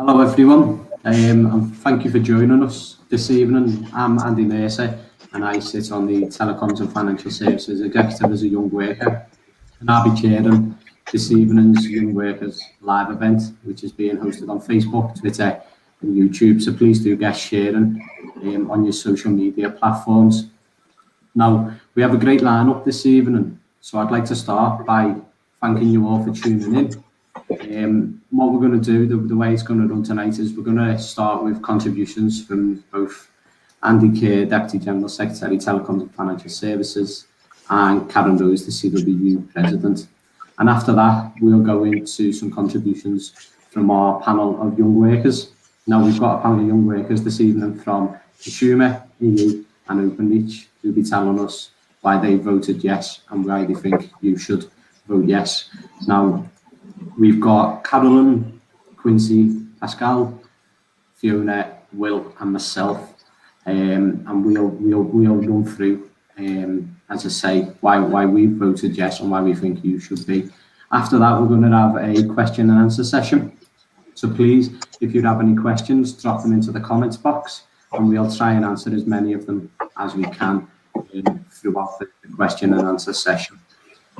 Hello everyone, and thank you for joining us this evening. I'm Andy Mercer and I sit on the Telecoms and Financial Services Executive as a young worker, and I'll be chairing this evening's Young Workers live event, which is being hosted on Facebook, Twitter and YouTube, so please do get sharing on your social media platforms. Now, we have a great lineup this evening, so I'd like to start by thanking you all for tuning in. What we're going to do, the way it's going to run tonight, is we're going to start with contributions from both Andy Kerr, Deputy General Secretary, Telecoms and Financial Services, and Karen Rose, the CWU President. And after that, we'll go into some contributions from our panel of young workers. Now, we've got a panel of young workers this evening from Consumer, EU and Openreach, who'll be telling us why they voted yes and why they think you should vote yes. Now, we've got Carolyn, Quincy, Paschal, Fiona, Will, and myself, and we'll run through, as I say, why we voted yes and why we think you should be. After that, we're going to have a question and answer session. So please, if you have any questions, drop them into the comments box, and we'll try and answer as many of them as we can throughout the question and answer session.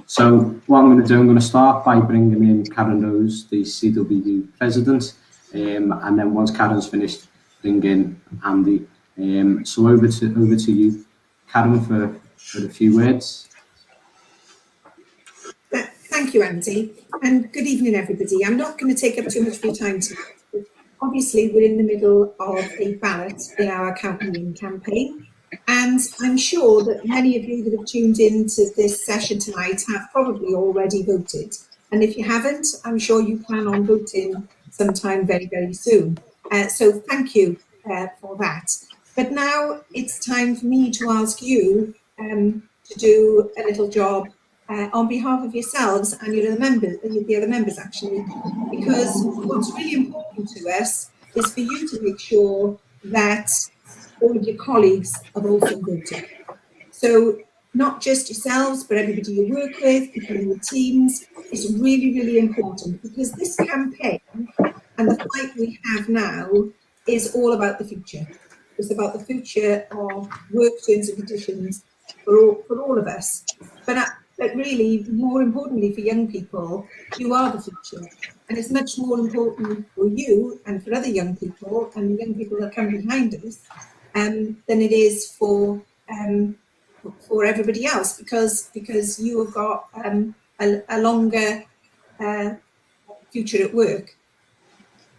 So what I'm going to do, I'm going to start by bringing in Karen Rose, the CWU President, and then once Karen's finished, bring in Andy. So over to you, Karen, for a few words. Thank you, Andy, and good evening, everybody. I'm not going to take up too much of your time tonight. Obviously, we're in the middle of a ballot in our campaign, and I'm sure that many of you that have tuned into this session tonight have probably already voted. And if you haven't, I'm sure you plan on voting sometime very, very soon. So thank you for that. But now it's time for me to ask you to do a little job on behalf of yourselves and the other members actually, because what's really important to us is for you to make sure that all of your colleagues have also voted. So not just yourselves, but everybody you work with, people in your teams, is really, really important, because this campaign and the fight we have now is all about the future. It's about the future of work terms and conditions for all of us. But really, more importantly for young people, you are the future. And it's much more important for you and for other young people and the young people that come behind us than it is for everybody else, because you have got a longer future at work.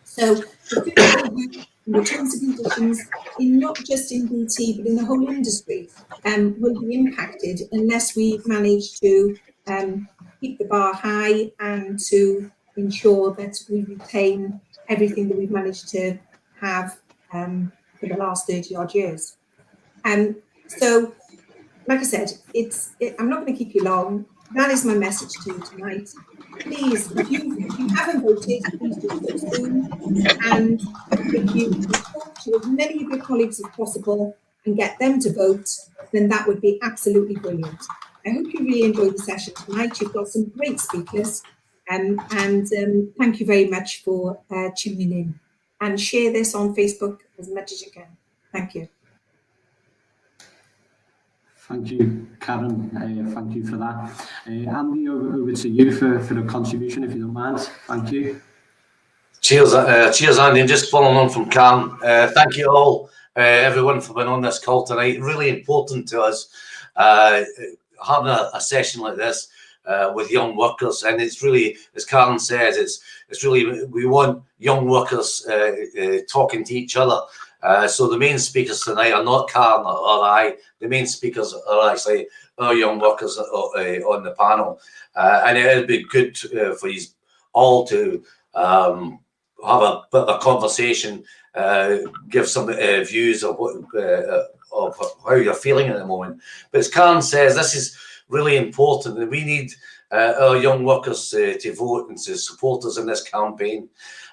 So the future of work and the terms and conditions, not just in BT but in the whole industry, will be impacted unless we manage to keep the bar high and to ensure that we retain everything that we've managed to have for the last 30 odd years. So, like I said, I'm not going to keep you long. That is my message to you tonight. Please, if you haven't voted, please do so soon. And if you can talk to as many of your colleagues as possible and get them to vote, then that would be absolutely brilliant. I hope you really enjoyed the session tonight. You've got some great speakers, and thank you very much for tuning in. And share this on Facebook as much as you can. Thank you. Thank you, Karen. Thank you for that. Andy, over to you for the contribution, if you don't mind. Thank you. Cheers, Andy. And just following on from Karen, thank you all, everyone, for being on this call tonight. Really important to us having a session like this with young workers, and it's really, as Karen says, it's really, we want young workers talking to each other. So the main speakers tonight are not Karen or I. The main speakers are actually our young workers on the panel, and it would be good for you all to have a bit of a conversation, give some views of of how you're feeling at the moment. But as Karen says, this is really important, and we need our young workers to vote and to support us in this campaign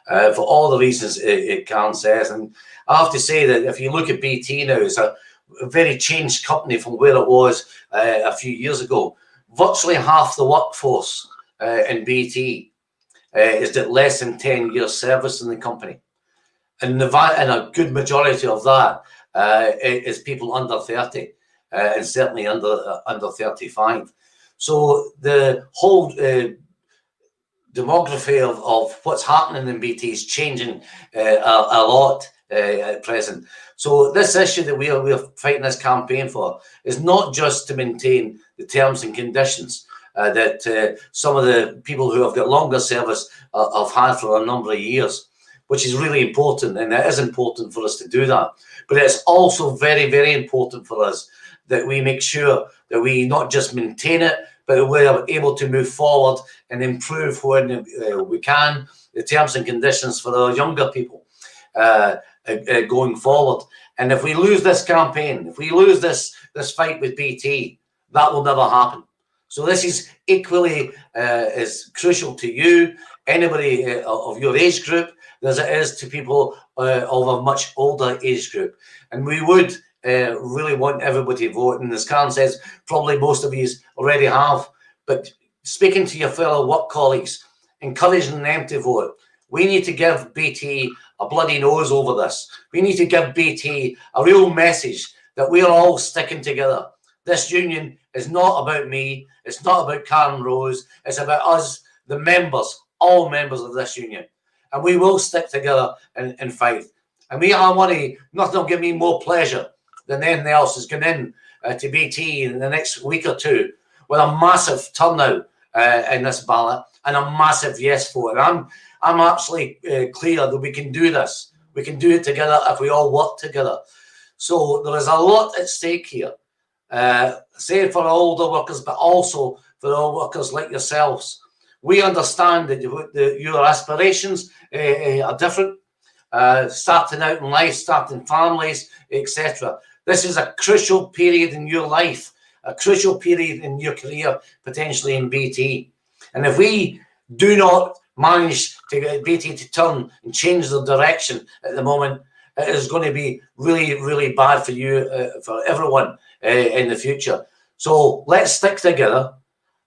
for all the reasons Karen says. And I have to say that if you look at BT now, it's a very changed company from where it was a few years ago. Virtually half the workforce in BT is at less than 10 years service in the company. and a good majority of that is people under 30, and certainly under 35. So the whole demography of what's happening in BT is changing a lot at present. So this issue that we're fighting this campaign for is not just to maintain the terms and conditions that some of the people who have got longer service have had for a number of years, which is really important, and it is important for us to do that. But it's also very, very important for us that we make sure that we not just maintain it, but we're able to move forward and improve when we can the terms and conditions for our younger people going forward. And if we lose this campaign, if we lose this fight with BT, that will never happen. So this is equally as crucial to you, anybody of your age group, as it is to people of a much older age group. And we would really want everybody to vote. And as Karen says, probably most of you already have. But speaking to your fellow work colleagues, encouraging them to vote. We need to give BT a bloody nose over this. We need to give BT a real message that we're all sticking together. This union is not about me. It's not about Karen Rose. It's about us, the members, all members of this union. And we will stick together and fight. And nothing will give me more pleasure than anything else is going in to BT in the next week or two with a massive turnout in this ballot and a massive yes vote. And I'm absolutely clear that we can do this. We can do it together if we all work together. So there is a lot at stake here. Say for older workers, but also for all workers like yourselves. We understand that your aspirations are different, starting out in life, starting families, etc. This is a crucial period in your life, a crucial period in your career, potentially in BT. And if we do not manage to get BT to turn and change the direction at the moment, it is going to be really, really bad for you, for everyone in the future. So let's stick together.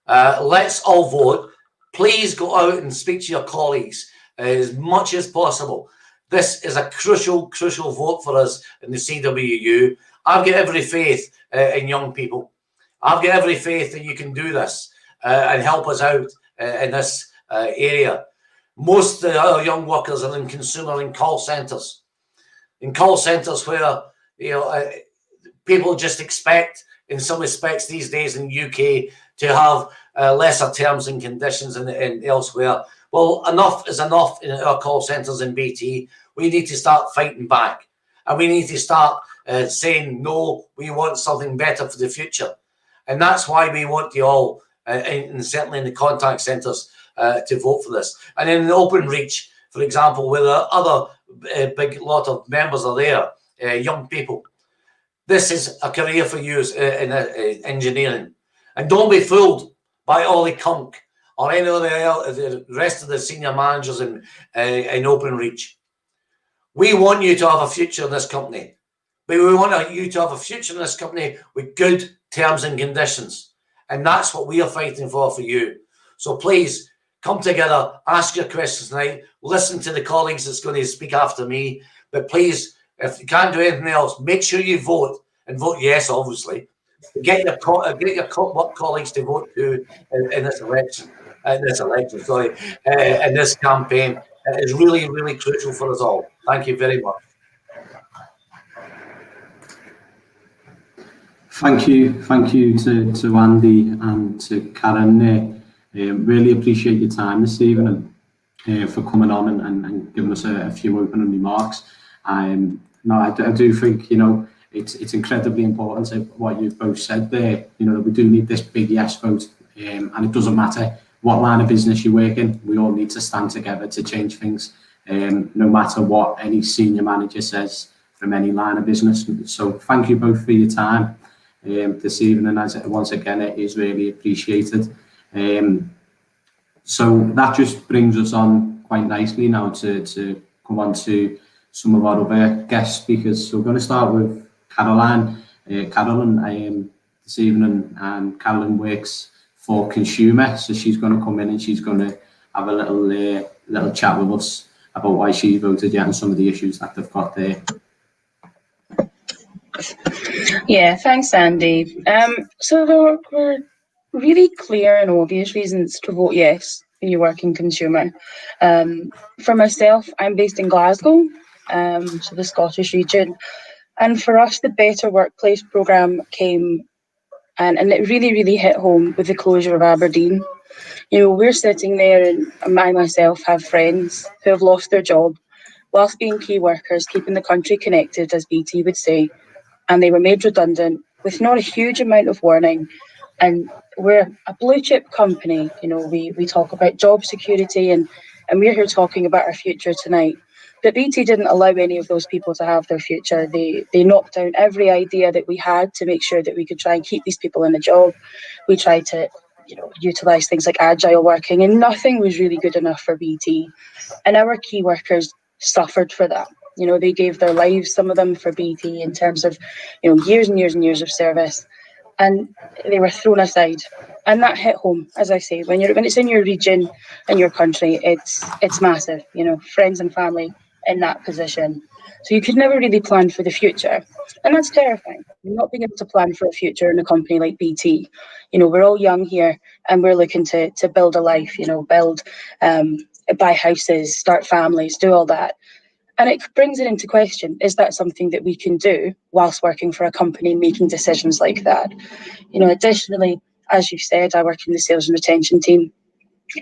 Let's all vote. Please go out and speak to your colleagues as much as possible. This is a crucial, crucial vote for us in the CWU. I've got every faith in young people. I've got every faith that you can do this and help us out in this area. Most of our young workers are in consumer and call centres. In call centres where people just expect, in some respects these days in the UK, to have lesser terms and conditions and elsewhere. Well, enough is enough in our call centres in BT. We need to start fighting back. And we need to start saying, no, we want something better for the future. And that's why we want you all, and certainly in the contact centres, to vote for this. And in the open reach, for example, where the other big lot of members are there, young people. This is a career for you in engineering. And don't be fooled by Ollie Kunk or any of the rest of the senior managers in open reach. We want you to have a future in this company. But we want you to have a future in this company with good terms and conditions. And that's what we are fighting for you. So please, come together, ask your questions tonight, listen to the colleagues that's going to speak after me. But please, if you can't do anything else, make sure you vote, and vote yes, obviously. Get your work colleagues to vote too in this campaign. It is really, really crucial for us all. Thank you very much. Thank you to Andy and to Karen. Really appreciate your time this evening for coming on and giving us a few opening remarks. I do think it's incredibly important what you've both said there. We do need this big yes vote, and it doesn't matter what line of business you work in. We all need to stand together to change things, no matter what any senior manager says from any line of business. So thank you both for your time this evening. Once again, it is really appreciated. So that just brings us on quite nicely now to come on to some of our other guest speakers. So we're going to start with Carolyn. Carolyn this evening, and Carolyn works for Consumer, so she's going to come in and she's going to have a little chat with us about why she voted yeah and some of the issues that they've got there. Yeah, thanks, Andy. So there were really clear and obvious reasons to vote yes when you work in consumer. For myself, I'm based in Glasgow, so the Scottish region. And for us, the Better Workplace programme came and it really, really hit home with the closure of Aberdeen. You know, we're sitting there and I myself have friends who have lost their job whilst being key workers, keeping the country connected, as BT would say, and they were made redundant with not a huge amount of warning. And we're a blue chip company, you know, we talk about job security and we're here talking about our future tonight. But BT didn't allow any of those people to have their future. They knocked down every idea that we had to make sure that we could try and keep these people in a job. We tried to, you know, utilise things like agile working, and nothing was really good enough for BT. And our key workers suffered for that. You know, they gave their lives, some of them, for BT in terms of, you know, years and years and years of service. And they were thrown aside. And that hit home, as I say, when it's in your region and your country, it's massive, you know, friends and family in that position. So you could never really plan for the future. And that's terrifying, not being able to plan for a future in a company like BT. You know, we're all young here and we're looking to build a life, you know, buy houses, start families, do all that. And it brings it into question, is that something that we can do whilst working for a company making decisions like that? You know, additionally, as you said, I work in the sales and retention team.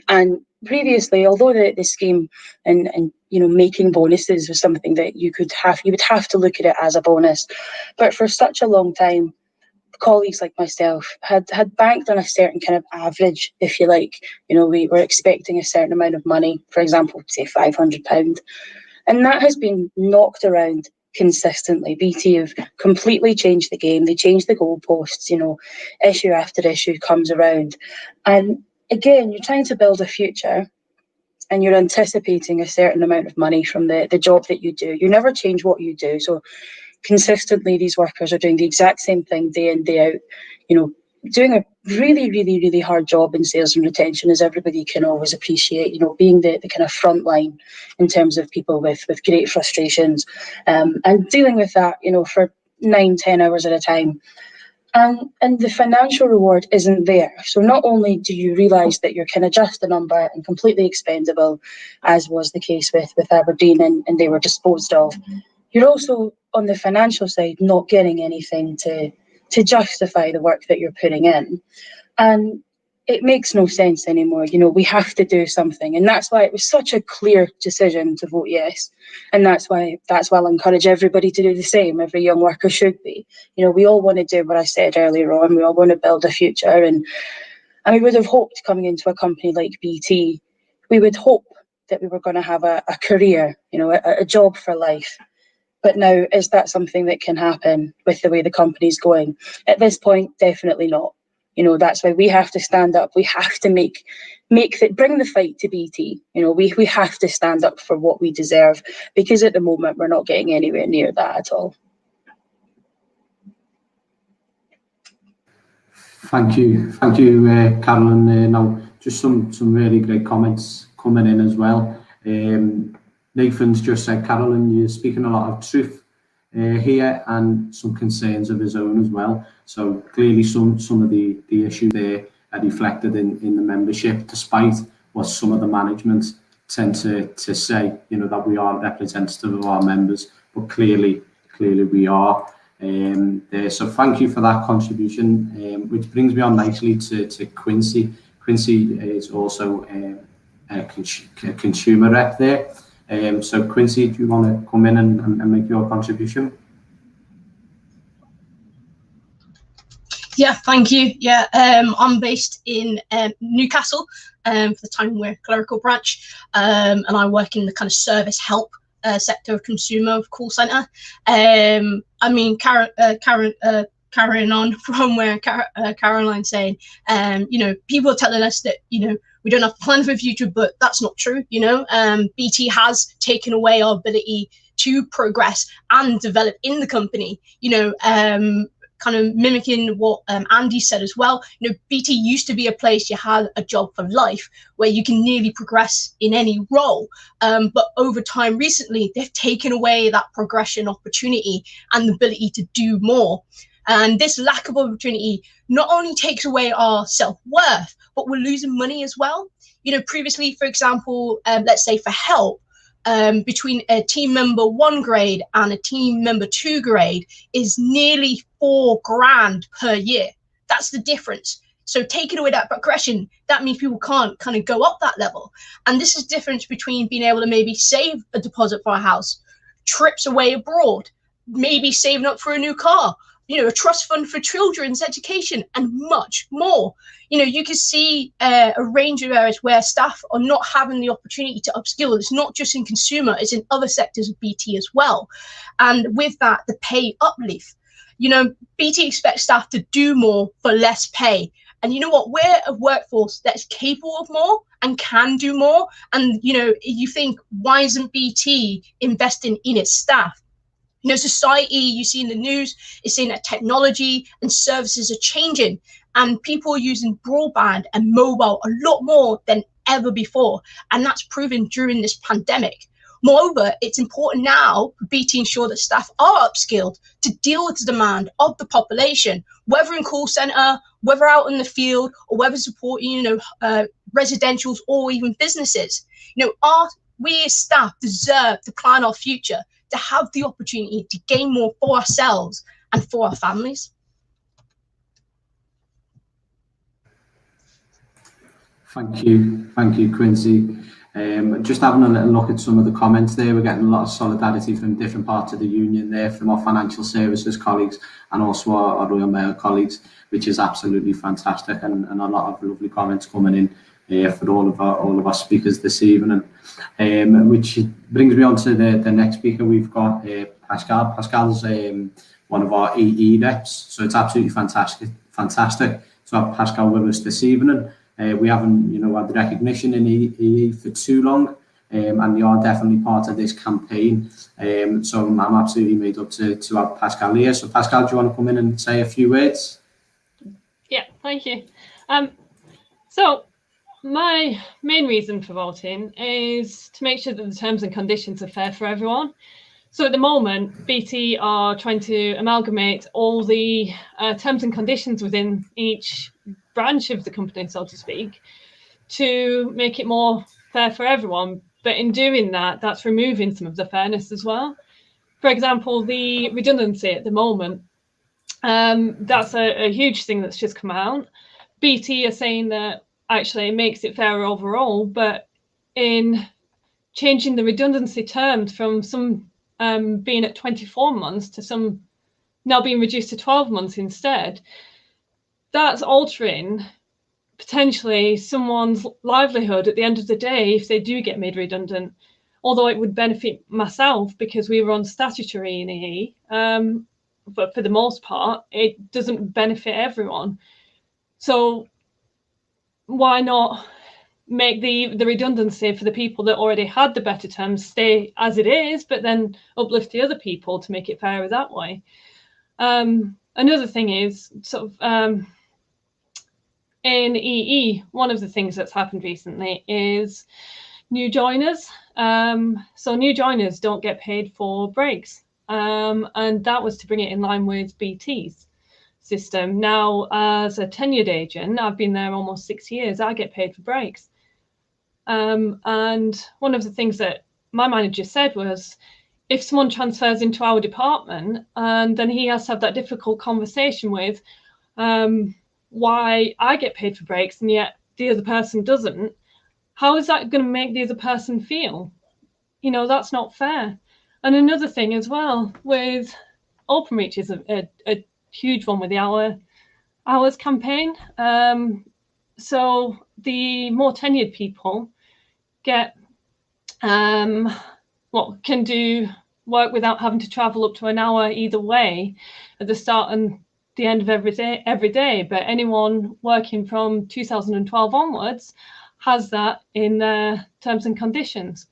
And previously, although the scheme and you know, making bonuses was something that you would have to look at it as a bonus. But for such a long time, colleagues like myself had banked on a certain kind of average, if you like. You know, we were expecting a certain amount of money, for example, say £500. And that has been knocked around consistently. BT have completely changed the game. They changed the goalposts, you know, issue after issue comes around. And again, you're trying to build a future and you're anticipating a certain amount of money from the job that you do. You never change what you do. So consistently, these workers are doing the exact same thing day in, day out, you know, doing a really, really, really hard job in sales and retention, as everybody can always appreciate, you know, being the kind of front line in terms of people with great frustrations, and dealing with that, you know, for 9-10 hours at a time. And the financial reward isn't there. So not only do you realise that you're kind of just a number and completely expendable, as was the case with Aberdeen, and they were disposed of, you're also on the financial side not getting anything to justify the work that you're putting in. And it makes no sense anymore. You know, we have to do something. And that's why it was such a clear decision to vote yes. And that's why I'll encourage everybody to do the same. Every young worker should be. You know, we all want to do what I said earlier on. We all want to build a future. And we would have hoped, coming into a company like BT, we would hope that we were going to have a career, you know, a job for life. But now, is that something that can happen with the way the company's going? At this point, definitely not. You know, that's why we have to stand up. We have to bring the fight to BT. You know, we have to stand up for what we deserve, because at the moment we're not getting anywhere near that at all. Thank you, Carolyn. Now, just some really great comments coming in as well. Nathan's just said, Carolyn, you're speaking a lot of truth here, and some concerns of his own as well. So clearly some of the issues there are reflected in the membership, despite what some of the management tend to say, you know, that we are representative of our members, but clearly we are. So thank you for that contribution, which brings me on nicely to Quincy. Quincy is also a consumer rep there. So Quincy, do you want to come in and make your contribution? Yeah, thank you. Yeah, I'm based in Newcastle for the Time Wear clerical branch, and I work in the kind of service help sector of consumer call centre. I mean, carrying on from where Caroline's saying, you know, people are telling us that, you know, we don't have plans for the future, but that's not true. You know, BT has taken away our ability to progress and develop in the company. You know, kind of mimicking what Andy said as well. You know, BT used to be a place you had a job for life where you can nearly progress in any role. But over time recently, they've taken away that progression opportunity and the ability to do more. And this lack of opportunity not only takes away our self-worth, but we're losing money as well. You know, previously, for example, let's say for help, between a team member 1 grade and a team member 2 grade is nearly $4,000 per year. That's the difference. So taking away that progression, that means people can't kind of go up that level. And this is the difference between being able to maybe save a deposit for a house, trips away abroad, maybe saving up for a new car, you know, a trust fund for children's education, and much more. You know, you can see a range of areas where staff are not having the opportunity to upskill. It's not just in consumer, it's in other sectors of BT as well. And with that, the pay uplift. You know, BT expects staff to do more for less pay. And you know what? We're a workforce that's capable of more and can do more. And, you know, you think, why isn't BT investing in its staff? You know, society, you see in the news, is saying that technology and services are changing, and people are using broadband and mobile a lot more than ever before. And that's proven during this pandemic. Moreover, it's important now for BT to ensure that staff are upskilled to deal with the demand of the population, whether in call center, whether out in the field, or whether supporting, you know, residentials or even businesses. You know, we as staff deserve to plan our future, to have the opportunity to gain more for ourselves and for our families. Thank you, Quincy. Just having a little look at some of the comments there, we're getting a lot of solidarity from different parts of the union there, from our financial services colleagues and also our Royal Mail colleagues, which is absolutely fantastic, and a lot of lovely comments coming in for all of our speakers this evening. Which brings me on to the next speaker. We've got Paschal. Paschal's one of our EE reps, so it's absolutely fantastic to have Paschal with us this evening. We haven't, you know, had the recognition in EE for too long, and they are definitely part of this campaign. So I'm absolutely made up to have Paschal here. So Paschal, do you want to come in and say a few words? Yeah, thank you. So my main reason for voting is to make sure that the terms and conditions are fair for everyone. So at the moment, BT are trying to amalgamate all the terms and conditions within each branch of the company, so to speak, to make it more fair for everyone. But in doing that, that's removing some of the fairness as well. For example, the redundancy at the moment, that's a huge thing that's just come out. BT are saying that actually it makes it fairer overall, but in changing the redundancy terms from some being at 24 months to some now being reduced to 12 months instead, that's altering potentially someone's livelihood at the end of the day if they do get made redundant. Although it would benefit myself because we were on statutory in EE, but for the most part, it doesn't benefit everyone. So why not make the redundancy for the people that already had the better terms stay as it is, but then uplift the other people to make it fairer that way? Another thing is sort of in EE, one of the things that's happened recently is new joiners. So new joiners don't get paid for breaks, and that was to bring it in line with BT's system. Now, as a tenured agent, I've been there almost 6 years, I get paid for breaks. And one of the things that my manager said was, if someone transfers into our department and then he has to have that difficult conversation with why I get paid for breaks and yet the other person doesn't, how is that going to make the other person feel? You know, that's not fair. And another thing as well with Openreach is a huge one with the hours campaign. So the more tenured people get can do work without having to travel up to an hour either way at the start and the end of every day. But anyone working from 2012 onwards has that in their terms and conditions.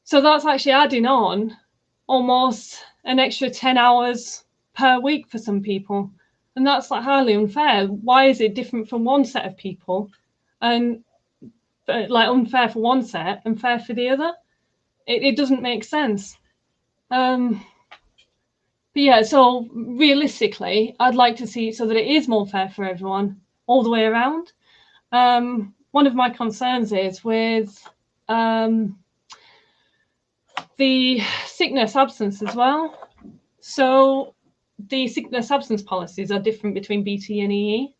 So that's actually adding on almost an extra 10 hours per week for some people, and that's like highly unfair. Why is it different from one set of people, and like unfair for one set and fair for the other? It doesn't make sense. But yeah, so realistically, I'd like to see it so that it is more fair for everyone all the way around. One of my concerns is with the sickness absence as well. So the sickness absence policies are different between BT and EE.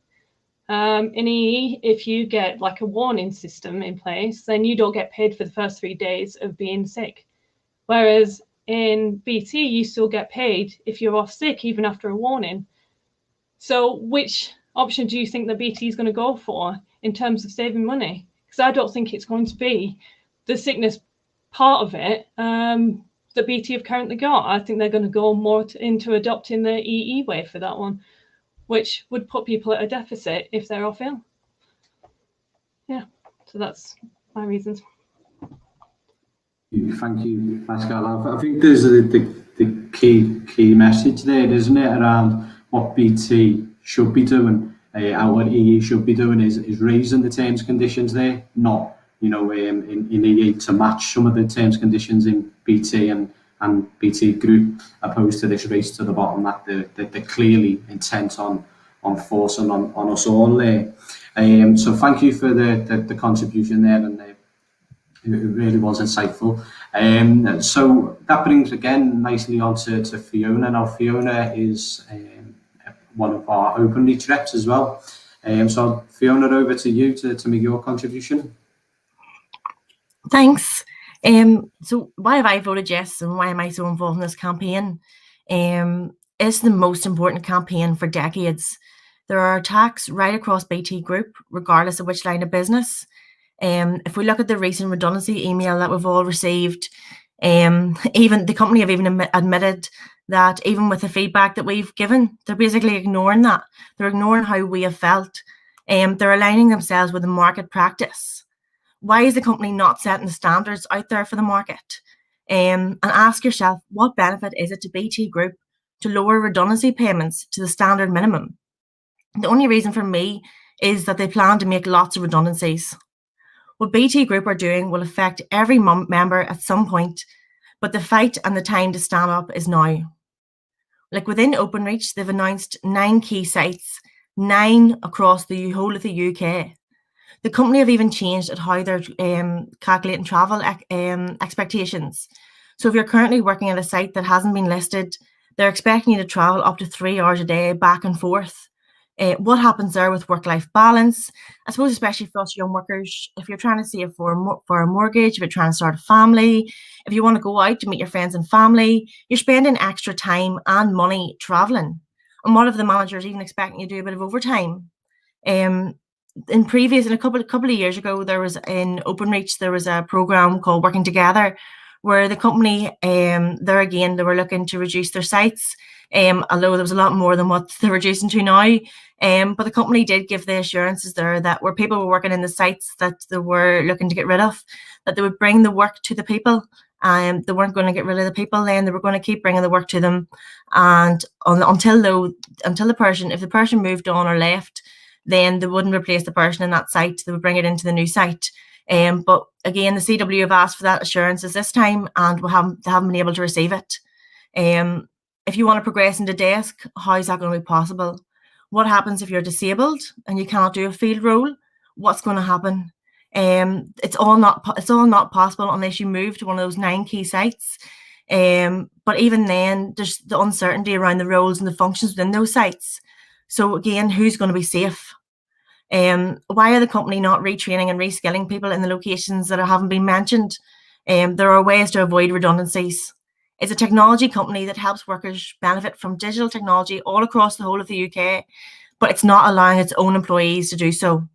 In EE, if you get like a warning system in place, then you don't get paid for the first 3 days of being sick. Whereas in BT, you still get paid if you're off sick, even after a warning. So which option do you think that BT is going to go for in terms of saving money? Because I don't think it's going to be the sickness part of it that BT have currently got. I think they're going to go more into adopting the EE way for that one, which would put people at a deficit if they're off ill. Yeah, so that's my reasons. Thank you, Paschal. I think there's the key message there, isn't it, around what BT should be doing, and what EE should be doing is raising the terms and conditions there, not in EE to match some of the terms and conditions in BT and BT Group, opposed to this race to the bottom that they're clearly intent on forcing on us all there. So thank you for the contribution there, and it really was insightful. So that brings again nicely on to Fiona. Now Fiona is one of our open reach reps as well. So Fiona, over to you to make your contribution. Thanks. So why have I voted yes, and why am I so involved in this campaign? It's the most important campaign for decades. There are attacks right across BT Group, regardless of which line of business. If we look at the recent redundancy email that we've all received, even the company have even admitted that even with the feedback that we've given, they're basically ignoring that. They're ignoring how we have felt. They're aligning themselves with the market practice. Why is the company not setting the standards out there for the market? And ask yourself, what benefit is it to BT Group to lower redundancy payments to the standard minimum? The only reason for me is that they plan to make lots of redundancies. What BT Group are doing will affect every member at some point, but the fight and the time to stand up is now. Like within Openreach, they've announced 9 key sites, 9 across the whole of the UK. The company have even changed at how they're calculating travel expectations. So if you're currently working at a site that hasn't been listed, they're expecting you to travel up to 3 hours a day back and forth. What happens there with work-life balance? I suppose especially for us young workers, if you're trying to save for a mortgage, if you're trying to start a family, if you want to go out to meet your friends and family, you're spending extra time and money travelling. And what if the manager is even expecting you to do a bit of overtime? In a couple of years ago, there was in Openreach, there was a programme called Working Together, where the company, there again, they were looking to reduce their sites, although there was a lot more than what they're reducing to now. But the company did give the assurances there that where people were working in the sites that they were looking to get rid of, that they would bring the work to the people. They weren't going to get rid of the people then, they were going to keep bringing the work to them. And until the person, if the person moved on or left, then they wouldn't replace the person in that site, they would bring it into the new site. But again, the CW have asked for that assurances this time, and they haven't been able to receive it. If you want to progress into desk, how is that going to be possible? What happens if you're disabled and you cannot do a field role? What's going to happen? It's all not possible unless you move to one of those 9 key sites. But even then, there's the uncertainty around the roles and the functions within those sites. So again, who's going to be safe? Why are the company not retraining and reskilling people in the locations that haven't been mentioned? There are ways to avoid redundancies. It's a technology company that helps workers benefit from digital technology all across the whole of the UK, but it's not allowing its own employees to do so.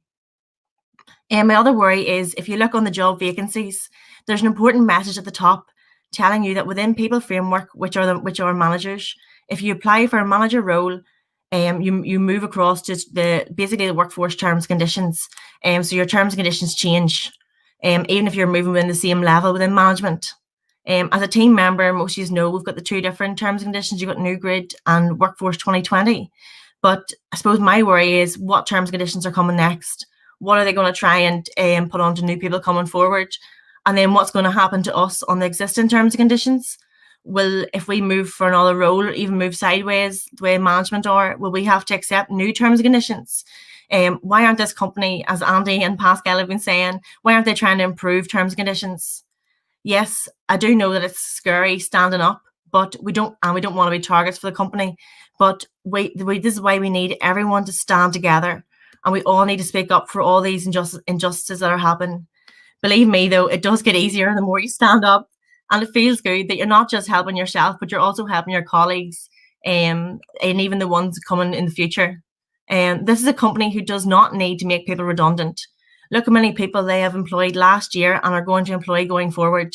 And my other worry is if you look on the job vacancies, there's an important message at the top telling you that within People Framework, which are managers, if you apply for a manager role, you move across to basically the workforce terms and conditions. So your terms and conditions change, even if you're moving within the same level within management. As a team member, most of you know we've got the two different terms and conditions. You've got New Grid and Workforce 2020. But I suppose my worry is what terms and conditions are coming next. What are they going to try and put on to new people coming forward? And then what's going to happen to us on the existing terms and conditions? If we move for another role or even move sideways the way management are, will we have to accept new terms and conditions? Why aren't this company, as Andy and Paschal have been saying, why aren't they trying to improve terms and conditions? Yes, I do know that it's scary standing up, but we don't want to be targets for the company. But this is why we need everyone to stand together, and we all need to speak up for all these injustices that are happening. Believe me, though, it does get easier the more you stand up, and it feels good that you're not just helping yourself, but you're also helping your colleagues, and even the ones coming in the future. This is a company who does not need to make people redundant. Look how many people they have employed last year and are going to employ going forward.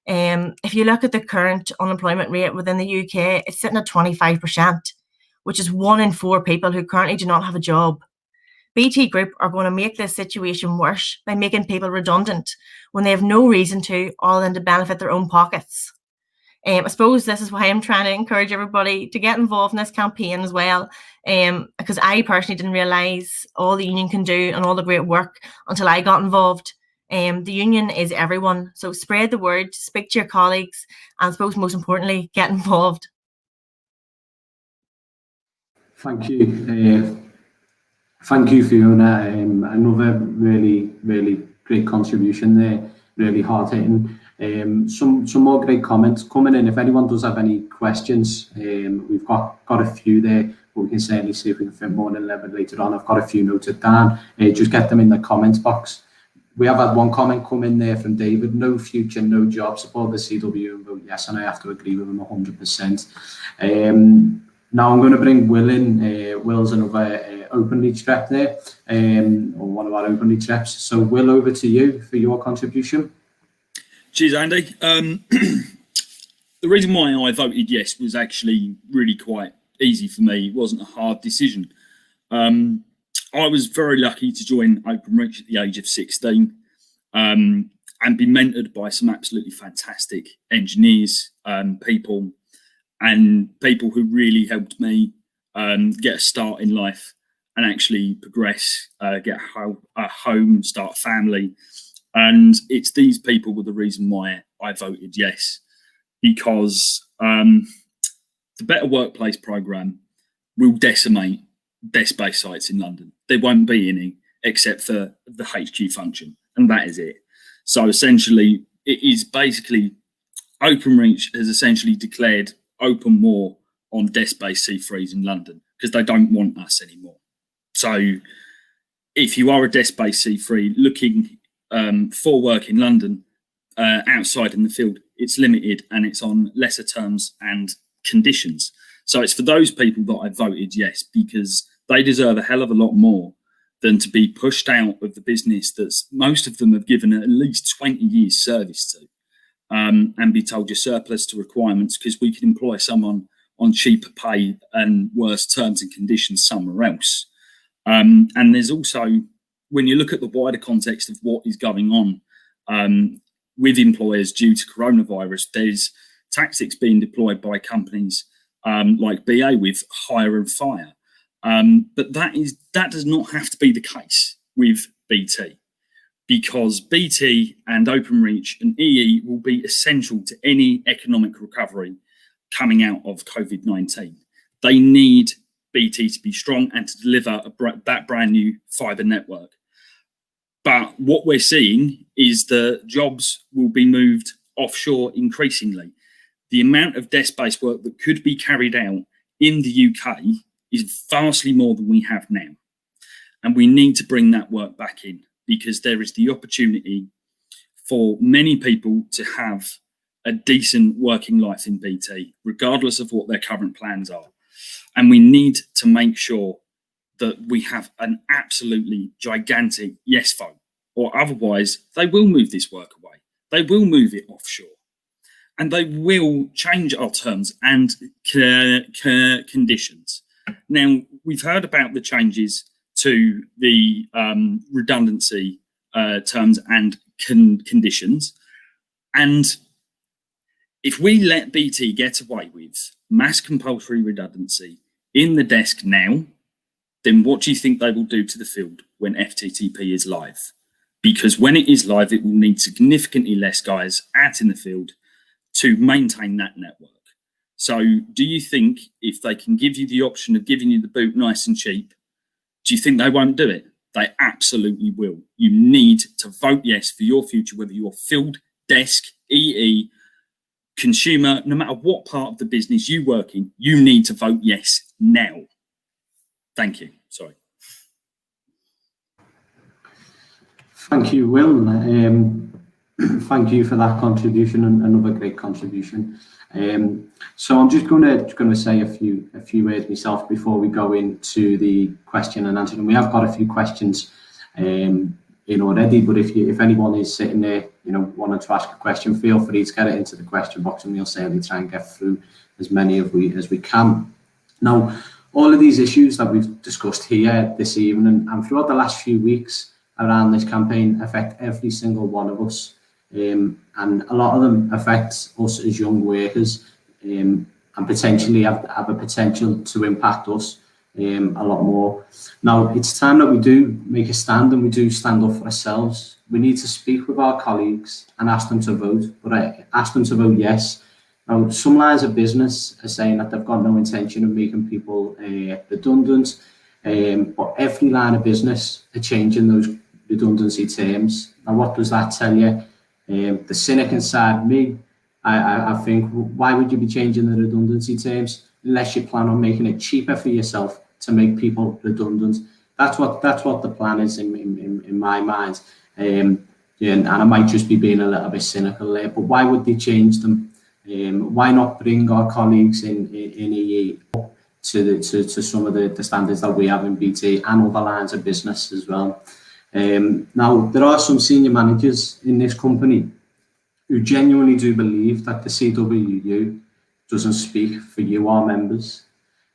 If you look at the current unemployment rate within the UK, it's sitting at 25%, which is 1 in 4 people who currently do not have a job. BT Group are going to make this situation worse by making people redundant when they have no reason to, other than to benefit their own pockets. I suppose this is why I'm trying to encourage everybody to get involved in this campaign as well, because I personally didn't realise all the union can do and all the great work until I got involved. The union is everyone, so spread the word, speak to your colleagues, and I suppose most importantly, get involved. Thank you. Thank you, Fiona. Another really, really great contribution there, really hard-hitting. Some more great comments coming in. If anyone does have any questions, we've got a few there, but we can certainly see if we can fit more than 11 later on. I've got a few noted down. Just get them in the comments box. We have had one comment come in there from David: no future, no job, support the CW and vote yes, and I have to agree with him 100%. Now I'm going to bring Will in. Will's another open reach rep there, or one of our open reach reps. So Will, over to you for your contribution. Cheers, Andy. The reason why I voted yes was actually really quite easy for me. It wasn't a hard decision. I was very lucky to join Openreach at the age of 16 and be mentored by some absolutely fantastic engineers, people who really helped me get a start in life and actually progress, get a home, start a family. And it's these people were the reason why I voted yes, because the Better Workplace programme will decimate desk-based sites in London. There won't be any except for the HQ function, and that is it. So essentially, it is basically Openreach has essentially declared open war on desk-based C3s in London because they don't want us anymore. So if you are a desk-based C3 looking for work in London, outside in the field, it's limited and it's on lesser terms and conditions. So it's for those people that I voted yes, because they deserve a hell of a lot more than to be pushed out of the business that's most of them have given at least 20 years service to, and be told you're surplus to requirements because we can employ someone on cheaper pay and worse terms and conditions somewhere else. And there's also, when you look at the wider context of what is going on with employers due to coronavirus, there's tactics being deployed by companies like BA with hire and fire. But that does not have to be the case with BT, because BT and Openreach and EE will be essential to any economic recovery coming out of COVID-19. They need BT to be strong and to deliver that brand new fibre network. But what we're seeing is the jobs will be moved offshore increasingly. The amount of desk-based work that could be carried out in the UK is vastly more than we have now. And we need to bring that work back in, because there is the opportunity for many people to have a decent working life in BT, regardless of what their current plans are. And we need to make sure that we have an absolutely gigantic yes vote, or otherwise they will move this work away. They will move it offshore, and they will change our terms and conditions. Now, we've heard about the changes to the redundancy terms and conditions, and if we let BT get away with mass compulsory redundancy in the desk now, then what do you think they will do to the field when FTTP is live? Because when it is live, it will need significantly less guys out in the field to maintain that network. So do you think if they can give you the option of giving you the boot nice and cheap, do you think they won't do it? They absolutely will. You need to vote yes for your future, whether you're field, desk, EE, consumer, no matter what part of the business you work in, you need to vote yes now. Thank you. Sorry. Thank you, Will. Thank you for that contribution, and another great contribution. So I'm just going to say a few words myself before we go into the question and answer. And we have got a few questions in already, but if anyone is sitting there, wanting to ask a question, feel free to get it into the question box, and we'll certainly try and get through as many as we can. Now, all of these issues that we've discussed here this evening and throughout the last few weeks around this campaign affect every single one of us. And a lot of them affect us as young workers, and potentially have a potential to impact us a lot more. Now, it's time that we do make a stand, and we do stand up for ourselves. We need to speak with our colleagues and ask them to vote, but ask them to vote yes. Now, some lines of business are saying that they've got no intention of making people redundant, but every line of business are changing those redundancy terms. Now, what does that tell you? The cynic inside me, I think, why would you be changing the redundancy terms unless you plan on making it cheaper for yourself to make people redundant? That's what the plan is in my mind. And I might just be being a little bit cynical there, but why would they change them? Why not bring our colleagues in EE up to some of the standards that we have in BT and other lines of business as well? Now, there are some senior managers in this company who genuinely do believe that the CWU doesn't speak for you, our members.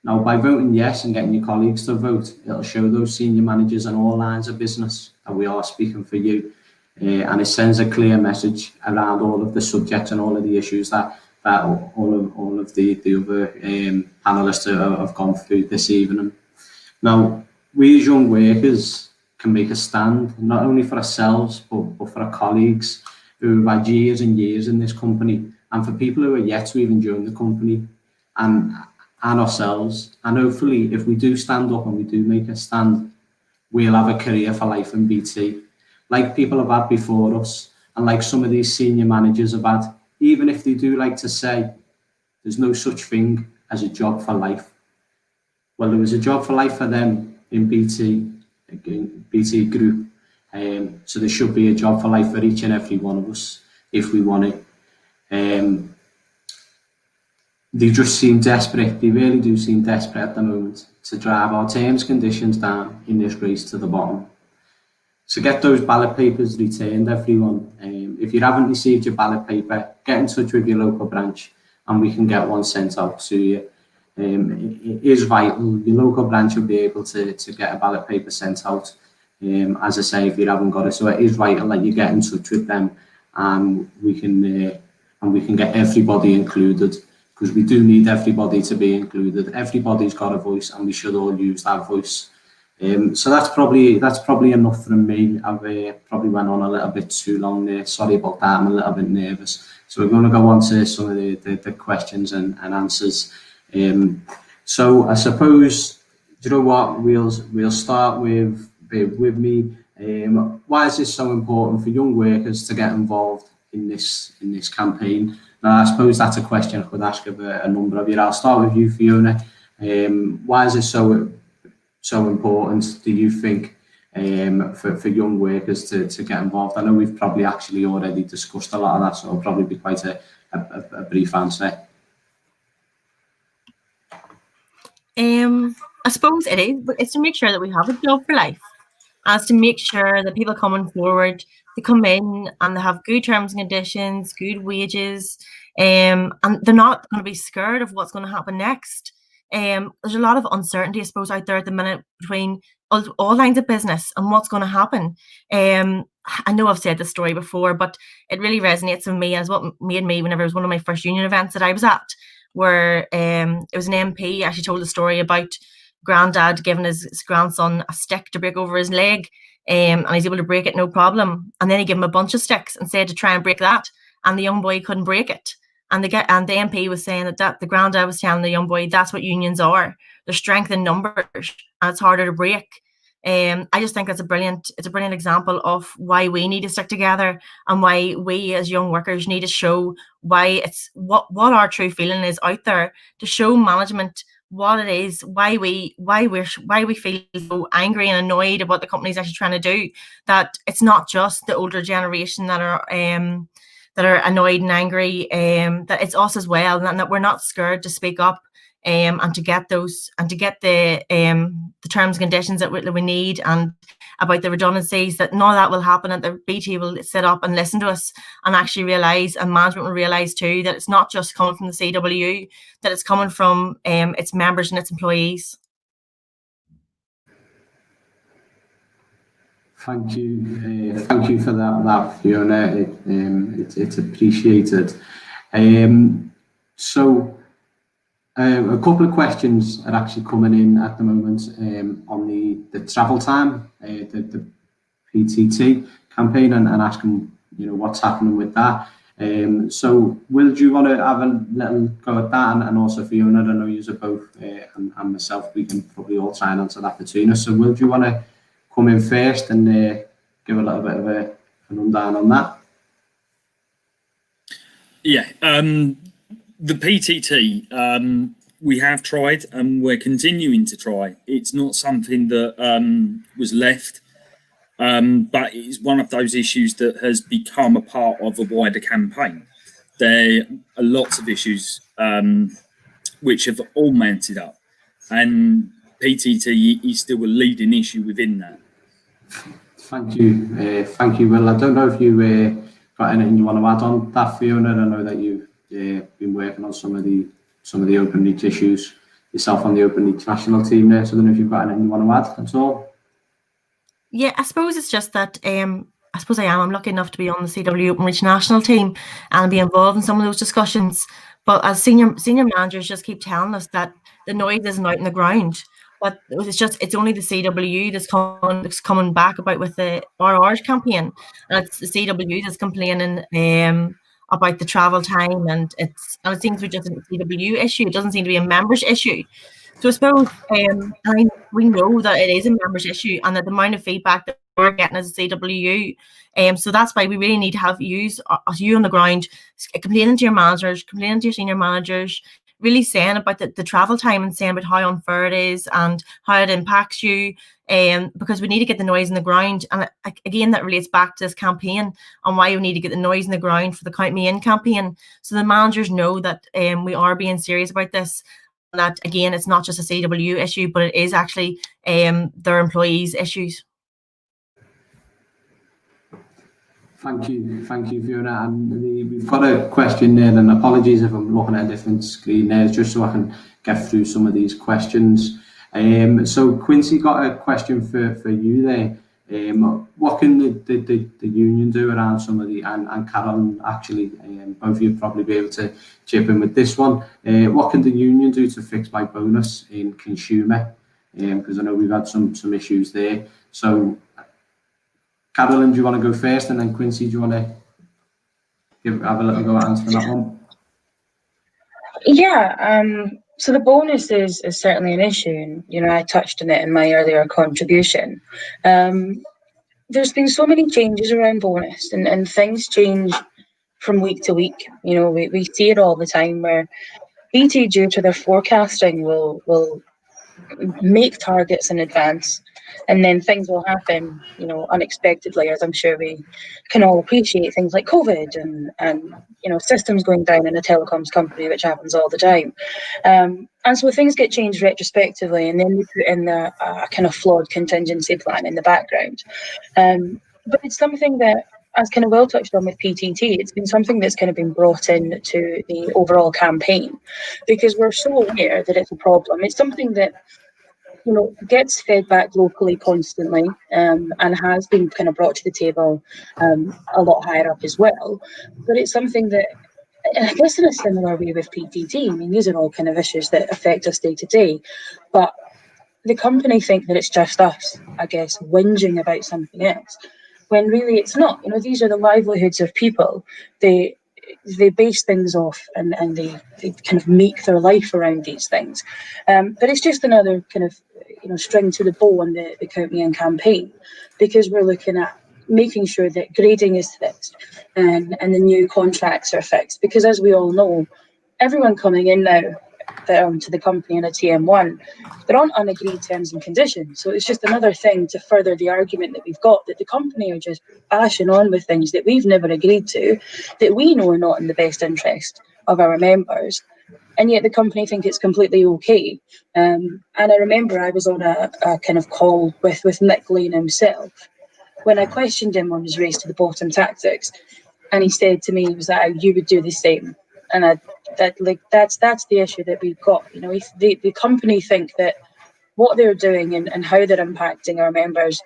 Now, by voting yes and getting your colleagues to vote, it'll show those senior managers in all lines of business that we are speaking for you. And it sends a clear message around all of the subjects and all of the issues that all of the other panelists have gone through this evening. Now, we as young workers can make a stand, not only for ourselves, but for our colleagues who have had years and years in this company, and for people who are yet to even join the company, and ourselves. And hopefully, if we do stand up and we do make a stand, we'll have a career for life in BT, like people have had before us, and like some of these senior managers have had, even if they do like to say there's no such thing as a job for life. Well, there was a job for life for them in BT Group. So there should be a job for life for each and every one of us if we want it. They just seem desperate. They really do seem desperate at the moment to drive our terms and conditions down in this race to the bottom. So get those ballot papers returned, everyone. If you haven't received your ballot paper, get in touch with your local branch and we can get one sent out to you. It is vital. Your local branch will be able to get a ballot paper sent out. As I say, if you haven't got it, so it is vital that you get in touch with them, and we can get everybody included, because we do need everybody to be included. Everybody's got a voice, and we should all use that voice. So that's probably enough from me. I've probably went on a little bit too long there. Sorry about that. I'm a little bit nervous. So we're going to go on to some of the questions and answers. So I suppose, do you know what? We'll start with me. Why is this so important for young workers to get involved in this campaign? Now, I suppose that's a question I could ask of a number of you. I'll start with you, Fiona. Why is this so important, do you think, for young workers to get involved? I know we've probably actually already discussed a lot of that, so it'll probably be quite a brief answer. I suppose it is, but it's to make sure that we have a job for life, as to make sure that people coming forward to come in and they have good terms and conditions, good wages, and they're not going to be scared of what's going to happen next. There's a lot of uncertainty, I suppose, out there at the minute between all lines of business and what's going to happen. I know I've said this story before, but it really resonates with me, as what made me whenever it was one of my first union events that I was at, where it was an MP actually told a story about granddad giving his grandson a stick to break over his leg, and he's able to break it no problem. And then he gave him a bunch of sticks and said to try and break that, and the young boy couldn't break it. And the MP was saying that the granddad was telling the young boy that's what unions are. They're strength in numbers, and it's harder to break. I just think it's a brilliant example of why we need to stick together, and why we as young workers need to show why it's what our true feeling is out there, to show management what it is, why we feel so angry and annoyed at what the company's actually trying to do. That it's not just the older generation that are annoyed and angry, that it's us as well, and that we're not scared to speak up, and to get the terms and conditions that we need, and about the redundancies, that none of that will happen, and the BT will sit up and listen to us and actually realise, and management will realise too, that it's not just coming from the CWU, that it's coming from its members and its employees. Thank you for that, Fiona. It's appreciated. So a couple of questions are actually coming in at the moment on the travel time, the PTT campaign, and asking what's happening with that. So Will, do you want to have a little go at that, and also Fiona? I know you are both and myself, we can probably all try and answer that between us. So Will, do you want to come in first and give a little bit of an rundown on that? Yeah, the PTT, we have tried and we're continuing to try. It's not something that was left, but it's one of those issues that has become a part of a wider campaign. There are lots of issues which have all mounted up, and PTT is still a leading issue within that. Thank you, Will. I don't know if you got anything you want to add on that, Fiona. I know that you've been working on some of the Open Reach issues yourself on the Open Reach national team there. So I don't know if you've got anything you want to add at all. Yeah, I suppose it's just that I'm lucky enough to be on the CW Open Reach national team and be involved in some of those discussions. But as senior managers just keep telling us that the noise isn't out in the ground. But it's only the CW that's coming back about with the RR's campaign, and it's the CW that's complaining about the travel time, and it seems to be just a CW issue. It doesn't seem to be a members issue. So I suppose we know that it is a members issue, and that the amount of feedback that we're getting as a CWU, so that's why we really need to have you on the ground, complaining to your managers, complaining to your senior managers, really saying about the travel time, and saying about how unfair it is and how it impacts you, because we need to get the noise in the ground. And again, that relates back to this campaign and why we need to get the noise in the ground for the Count Me In campaign, so the managers know that we are being serious about this, and that again, it's not just a CW issue, but it is actually their employees' issues. Thank you, Fiona. And we've got a question there, and apologies if I'm looking at a different screen there, just so I can get through some of these questions. So Quincy got a question for you there. What can the union do around some of the, and Carolyn, actually, both of you probably be able to chip in with this one. What can the union do to fix my bonus in consumer? Because I know we've had some issues there. So Carolyn, do you want to go first, and then Quincy, do you want to have a little go at answering that one? Yeah, so the bonus is certainly an issue, and I touched on it in my earlier contribution. There's been so many changes around bonus, and things change from week to week. We see it all the time where BT, due to their forecasting, will make targets in advance, and then things will happen, unexpectedly, as I'm sure we can all appreciate, things like COVID and systems going down in a telecoms company, which happens all the time. And so things get changed retrospectively, and then we put in a kind of flawed contingency plan in the background. But it's something that, as kind of Will touched on with PTT, it's been something that's kind of been brought in to the overall campaign, because we're so aware that it's a problem. It's something that gets fed back locally constantly, and has been kind of brought to the table a lot higher up as well. But it's something that, I guess in a similar way with PTT, I mean, these are all kind of issues that affect us day to day, but the company think that it's just us, I guess, whinging about something else, when really it's not. These are the livelihoods of people. They base things off, and they kind of make their life around these things. But it's just another kind of string to the bow on the Count Me In campaign, because we're looking at making sure that grading is fixed and the new contracts are fixed. Because as we all know, everyone coming in now to the company in a TM1, they're on unagreed terms and conditions. So it's just another thing to further the argument that we've got, that the company are just bashing on with things that we've never agreed to, that we know are not in the best interest of our members. And yet the company think it's completely okay. And I remember I was on a kind of call with Nick Lane himself, when I questioned him on his race to the bottom tactics, and he said to me, he was like, you would do the same. And that's the issue that we've got. The company think that what they're doing and how they're impacting our members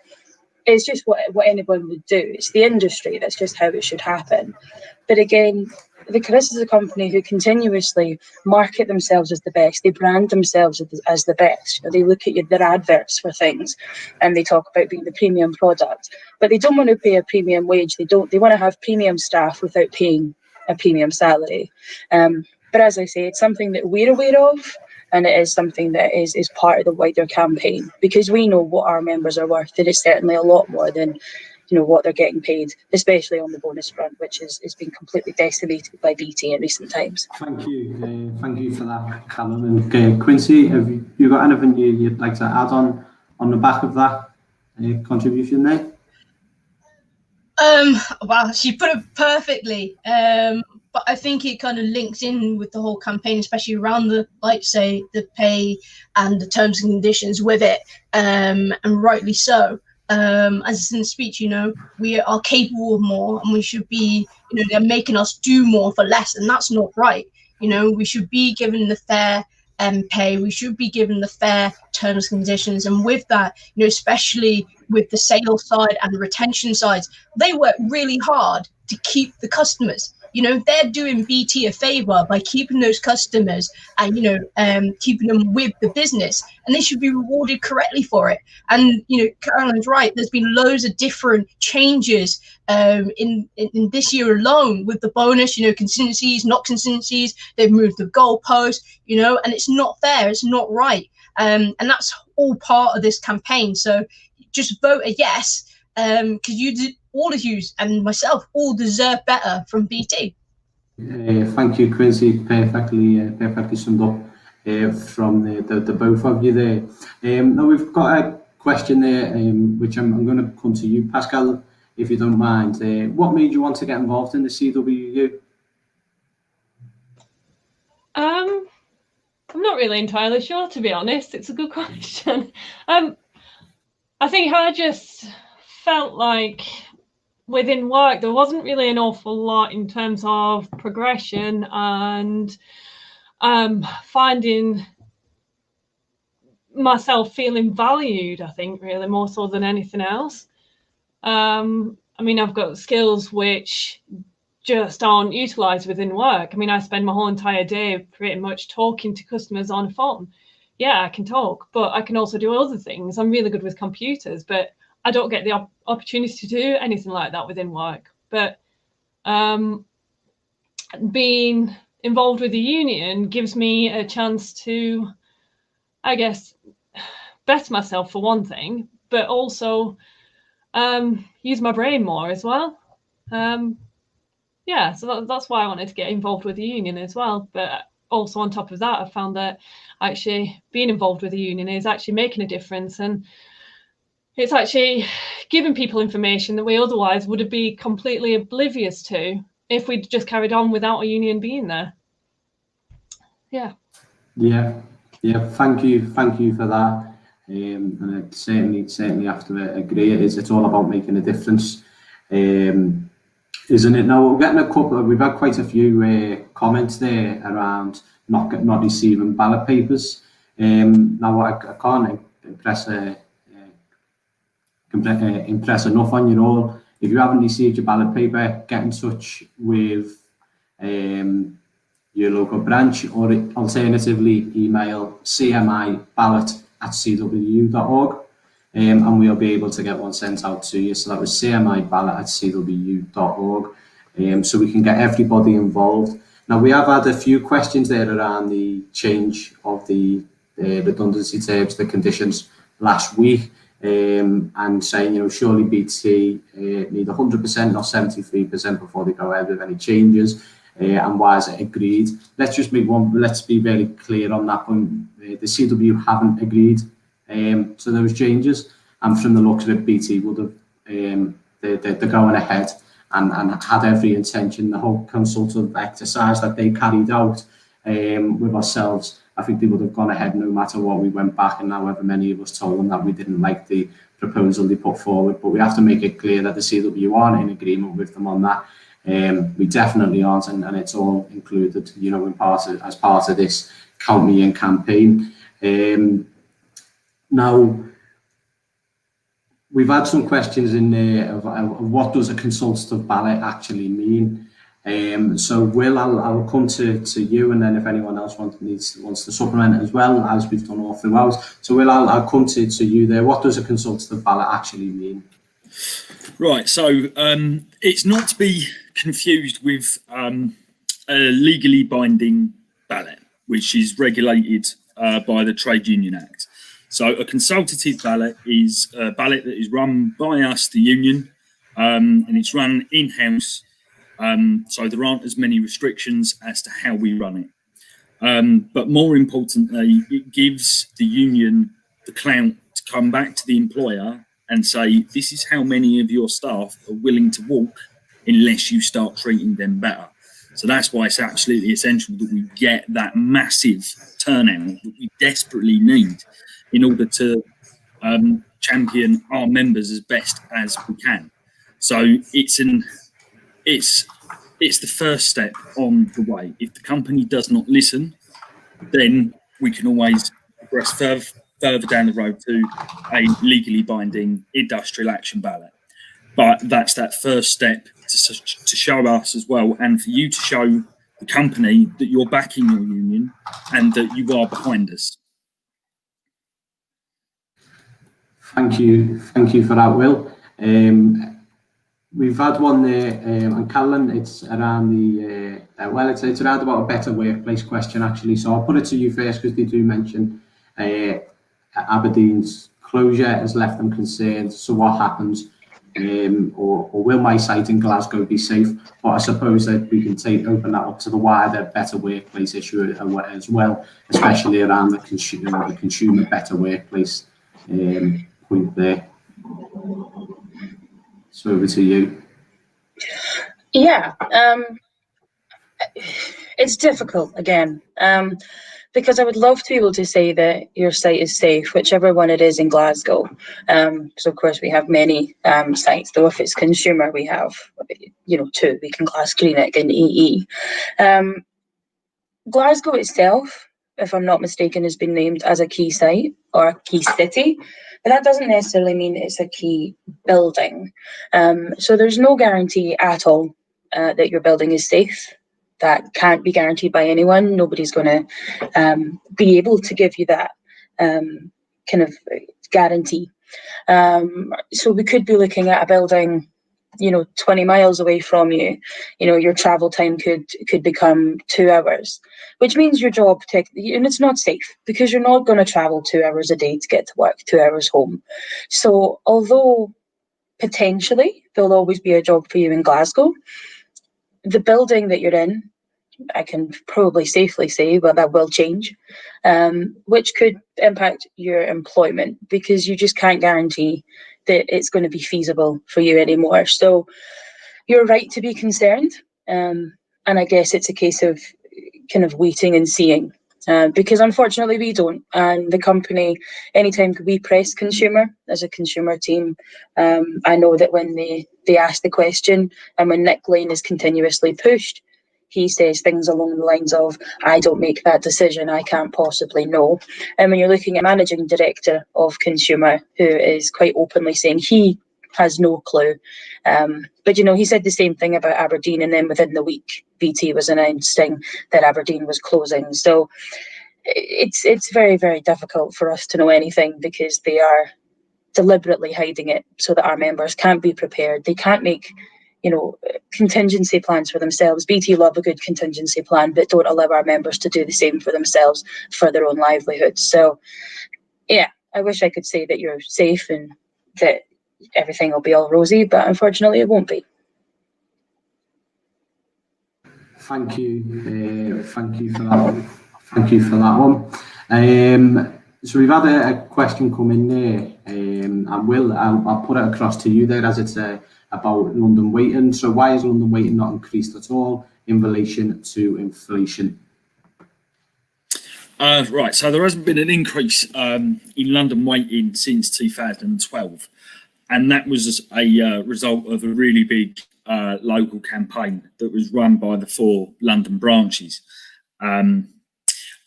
is just what anyone would do. It's the industry, that's just how it should happen. But again, this is a company who continuously market themselves as the best. They brand themselves as the best. They look at their adverts for things, and they talk about being the premium product. But they don't want to pay a premium wage. They want to have premium staff without paying a premium salary. But as I say, it's something that we're aware of, and it is something that is part of the wider campaign, because we know what our members are worth. It is certainly a lot more than what they're getting paid, especially on the bonus front, which has been completely decimated by BT in recent times. Thank you for that, Carolyn. And Quincy, have you got anything you'd like to add on the back of that contribution there? Well, she put it perfectly. But I think it kind of links in with the whole campaign, especially around the pay and the terms and conditions with it, and rightly so. As it's in the speech, we are capable of more, and we should be, they're making us do more for less, and that's not right. We should be given the fair pay. We should be given the fair terms and conditions, and with that, especially with the sales side and the retention sides, they work really hard to keep the customers. They're doing BT a favor by keeping those customers and, keeping them with the business, and they should be rewarded correctly for it. And, Carolyn's right. There's been loads of different changes in this year alone with the bonus, consistencies, not consistencies. They've moved the goalpost, and it's not fair. It's not right. And that's all part of this campaign. So just vote a yes, because all of you and myself all deserve better from BT. Thank you, Quincy. Perfectly summed up from the both of you there. Now we've got a question there, which I'm going to come to you, Paschal, if you don't mind. What made you want to get involved in the CWU? I'm not really entirely sure, to be honest. It's a good question. I think I just felt like within work there wasn't really an awful lot in terms of progression and finding myself feeling valued, I think, really more so than anything else. I've got skills which just aren't utilised within work. I spend my whole entire day pretty much talking to customers on a phone. Yeah, I can talk, but I can also do other things. I'm really good with computers, but I don't get the opportunity to do anything like that within work. But being involved with the union gives me a chance to, I guess, better myself for one thing, but also use my brain more as well. So that's why I wanted to get involved with the union as well. But also on top of that, I found that actually being involved with the union is actually making a difference, and it's actually giving people information that we otherwise would be completely oblivious to if we'd just carried on without a union being there. Yeah. Thank you for that. And I certainly have to agree. It's all about making a difference, isn't it? Now we're getting we've had quite a few comments there around not receiving ballot papers. Now I can't impress enough on you all. If you haven't received your ballot paper, get in touch with your local branch, or alternatively email cmiballot@cwu.org, and we'll be able to get one sent out to you. So that was cmiballot@cwu.org, so we can get everybody involved. Now, we have had a few questions there around the change of the redundancy terms, the conditions last week, and saying, surely BT need 100%, not 73% before they go ahead with any changes, and why is it agreed? Let's just let's be very clear on that point. The CW haven't agreed to those changes, and from the looks of it, BT would have, they're going ahead and had every intention. The whole consultative exercise that they carried out with ourselves, I think they would have gone ahead no matter what. We went back, and however many of us told them that we didn't like the proposal they put forward, but we have to make it clear that the CW aren't in agreement with them on that. We definitely aren't, and it's all included, as part of this Count Me In campaign. Now, we've had some questions in there of what does a consultative ballot actually mean. So Will, I'll come to you, and then if anyone else wants to supplement as well, as we've done all throughout. So Will, I'll come to you there. What does a consultative ballot actually mean? Right, so it's not to be confused with a legally binding ballot, which is regulated by the Trade Union Act. So a consultative ballot is a ballot that is run by us, the union, and it's run in-house. So there aren't as many restrictions as to how we run it. But more importantly, it gives the union the clout to come back to the employer and say, this is how many of your staff are willing to walk unless you start treating them better. So that's why it's absolutely essential that we get that massive turnout that we desperately need in order to champion our members as best as we can. So it's the first step on the way. If the company does not listen, then we can always progress further down the road to a legally binding industrial action ballot. But that's that first step to show us as well, and for you to show the company that you're backing your union and that you are behind us. Thank you for that, Will. We've had one there, and Carolyn, it's around it's around about a better workplace question, actually. So I'll put it to you first, because they do mention Aberdeen's closure has left them concerned. So what happens? Or will my site in Glasgow be safe? But I suppose that we can open that up to the wider better workplace issue as well, especially around the consumer better workplace point there. So over to you. Yeah, it's difficult again, because I would love to be able to say that your site is safe, whichever one it is in Glasgow. So of course we have many sites, though if it's consumer we have, two. We can class Greenock and EE. Glasgow itself, if I'm not mistaken, has been named as a key site or a key city, but that doesn't necessarily mean it's a key building. So there's no guarantee at all that your building is safe. That can't be guaranteed by anyone. Nobody's going to be able to give you that kind of guarantee. So we could be looking at a building 20 miles away from you. Your travel time could become 2 hours, which means your job and it's not safe, because you're not going to travel 2 hours a day to get to work, 2 hours home. So although potentially there'll always be a job for you in Glasgow, the building that you're in, I can probably safely say, but that will change, which could impact your employment, because you just can't guarantee that it's going to be feasible for you anymore. So you're right to be concerned. And I guess it's a case of kind of waiting and seeing, because unfortunately we don't. And the company, anytime we press consumer as a consumer team, I know that when they ask the question, and when Nick Lane is continuously pushed, he says things along the lines of, I don't make that decision, I can't possibly know. And when you're looking at managing director of consumer, who is quite openly saying he has no clue. But, he said the same thing about Aberdeen, and then within the week, BT was announcing that Aberdeen was closing. So it's very, very difficult for us to know anything, because they are deliberately hiding it so that our members can't be prepared. They can't make, contingency plans for themselves. BT love a good contingency plan, but don't allow our members to do the same for themselves for their own livelihoods. So, yeah, I wish I could say that you're safe and that everything will be all rosy, but unfortunately it won't be. Thank you. Thank you for that. Thank you for that one. So we've had a question come in there, and I'll put it across to you there, as it's about London waiting. So why is London waiting not increased at all in relation to inflation? Right, so there hasn't been an increase in London waiting since 2012, and that was a result of a really big local campaign that was run by the 4 London branches.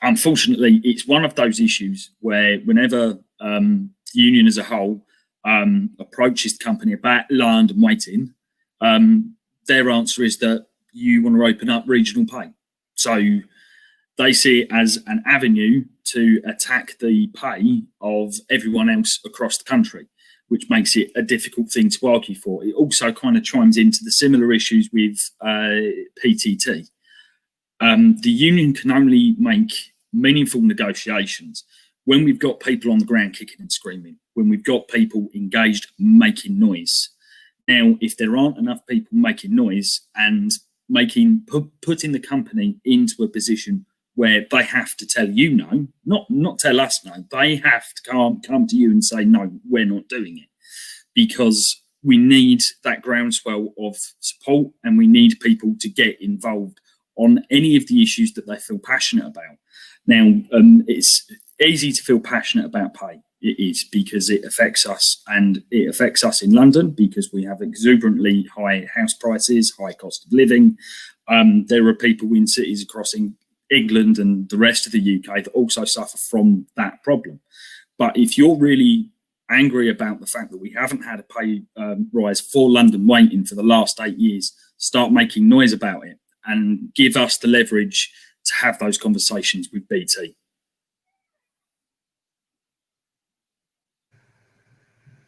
Unfortunately, it's one of those issues where whenever the union as a whole approaches the company about London waiting, their answer is that you want to open up regional pay. So they see it as an avenue to attack the pay of everyone else across the country, which makes it a difficult thing to argue for. It also kind of chimes into the similar issues with PTT. The union can only make meaningful negotiations when we've got people on the ground kicking and screaming, when we've got people engaged making noise. Now, if there aren't enough people making noise and putting the company into a position where they have to tell you no, not tell us no, they have to come to you and say, no, we're not doing it, because we need that groundswell of support and we need people to get involved on any of the issues that they feel passionate about. Now, it's easy to feel passionate about pay. It is, because it affects us, and it affects us in London because we have exuberantly high house prices, high cost of living. There are people in cities across England and the rest of the UK that also suffer from that problem. But if you're really angry about the fact that we haven't had a pay rise for London waiting for the last 8 years, start making noise about it and give us the leverage to have those conversations with BT.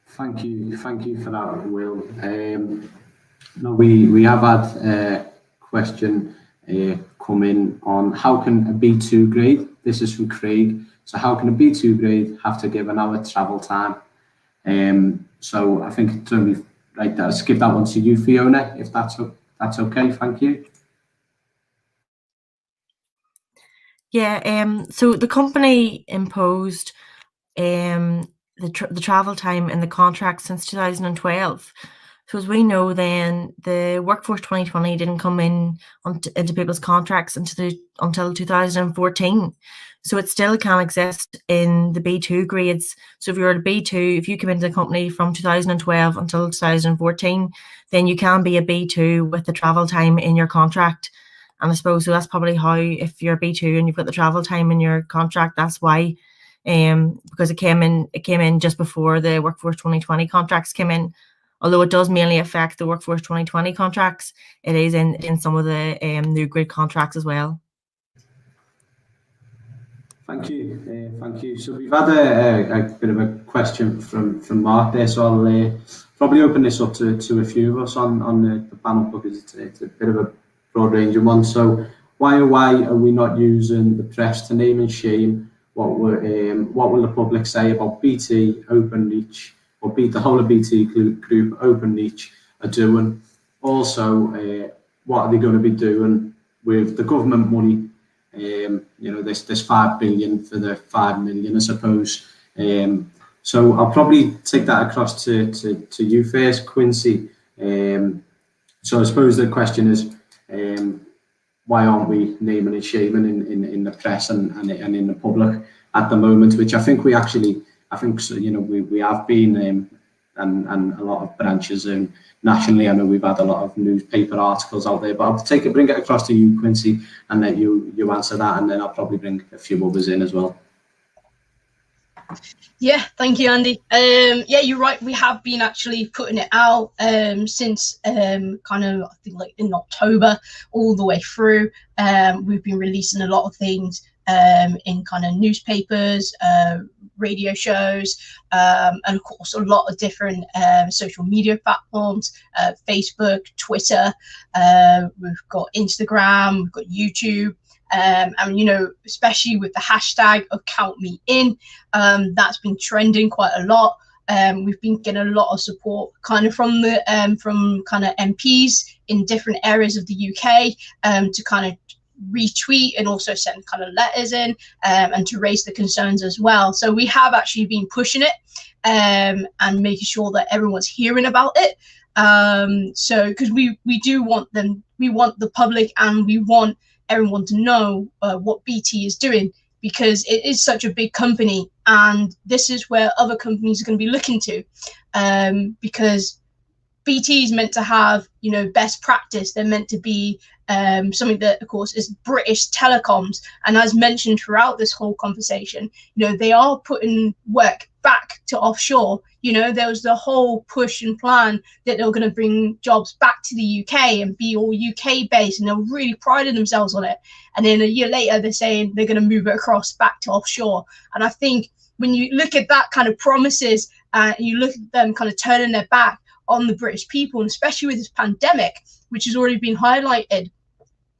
Thank you for that, Will. No, we have had a question come in on how can a B2 grade, this is from Craig, so how can a B2 grade have to give an hour travel time? So I think it's only right that I'll skip that one to you, Fiona, if that's okay. Thank you. Yeah, so the company imposed the travel time in the contract since 2012. So as we know, then the Workforce 2020 didn't come into people's contracts until 2014. So it still can exist in the B2 grades. So if you're a B2, if you come into the company from 2012 until 2014, then you can be a B2 with the travel time in your contract. And I suppose so that's probably how, if you're a B2 and you've got the travel time in your contract, that's why, because it came in just before the Workforce 2020 contracts came in. Although it does mainly affect the Workforce 2020 contracts, it is in some of the new grid contracts as well. Thank you. Thank you. So we've had a bit of a question from Mark there, so I'll probably open this up to a few of us on the panel, because it's a bit of a broad range of ones. So why are we not using the press to name and shame what will the public say about BT, Openreach, or the whole of BT group, Openreach, are doing? Also, what are they going to be doing with the government money? This 5 billion for the 5 million, I suppose. So I'll probably take that across to you first, Quincy. So I suppose the question is, why aren't we naming and shaming in the press and in the public at the moment? Which I think we have been and a lot of branches nationally. I know we've had a lot of newspaper articles out there, but I'll bring it across to you, Quincy, and let you answer that, and then I'll probably bring a few others in as well. Yeah, thank you, Andy. Yeah, you're right. We have been actually putting it out since kind of, I think, like in October all the way through. We've been releasing a lot of things in kind of newspapers, radio shows, and of course a lot of different social media platforms, Facebook, Twitter, we've got Instagram, we've got YouTube. And you know, especially with the hashtag of Count Me In, that's been trending quite a lot. We've been getting a lot of support kind of from the from kind of MPs in different areas of the UK to kind of retweet and also send kind of letters in and to raise the concerns as well. So we have actually been pushing it and making sure that everyone's hearing about it. So because we do want them, we want the public and we want everyone to know what BT is doing, because it is such a big company, and this is where other companies are going to be looking to, because BT is meant to have, you know, best practice. They're meant to be something that, of course, is British telecoms. And as mentioned throughout this whole conversation, you know, they are putting work back to offshore. You know, there was the whole push and plan that they were going to bring jobs back to the UK and be all UK based, and they were really priding themselves on it. And then a year later, they're saying they're going to move it across back to offshore. And I think when you look at that kind of promises, you look at them kind of turning their back on the British people, and especially with this pandemic, which has already been highlighted,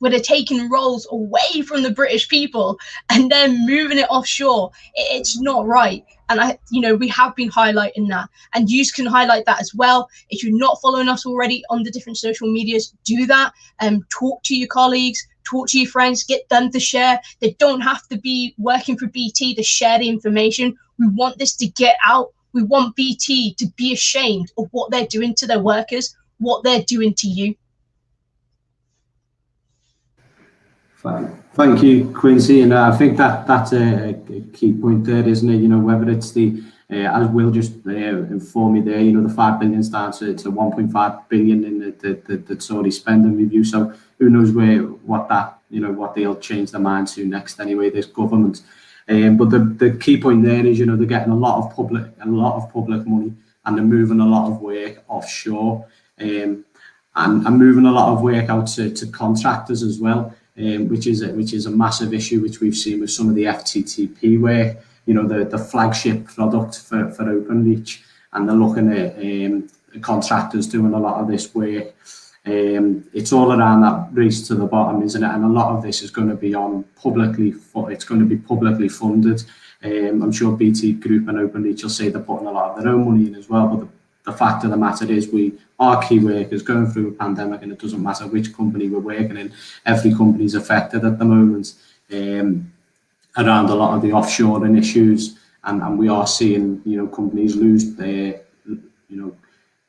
where they're taking roles away from the British people and then moving it offshore. It's not right. And you know, we have been highlighting that, and you can highlight that as well. If you're not following us already on the different social medias, do that and talk to your colleagues, talk to your friends, get them to share. They don't have to be working for BT to share the information. We want this to get out. We want BT to be ashamed of what they're doing to their workers, what they're doing to you. Thank you, Quincy. And I think that's a key point there, isn't it? You know, whether it's the, as Will just informed me there, you know, the 5 billion down to 1.5 billion in the Tory spending review. So who knows what they'll change their mind to next anyway, this government. But the key point there is, you know, they're getting a lot of public money, and they're moving a lot of work offshore, and moving a lot of work out to contractors as well, which is a massive issue, which we've seen with some of the FTTP work, you know, the flagship product for Openreach, and they're looking at contractors doing a lot of this work. It's all around that race to the bottom, isn't it? And a lot of this is going to be it's going to be publicly funded. I'm sure BT Group and Openreach will say they're putting a lot of their own money in as well, but the fact of the matter is we are key workers going through a pandemic, and it doesn't matter which company we're working in. Every company is affected at the moment around a lot of the offshoring issues, and we are seeing, you know, companies lose their, you know,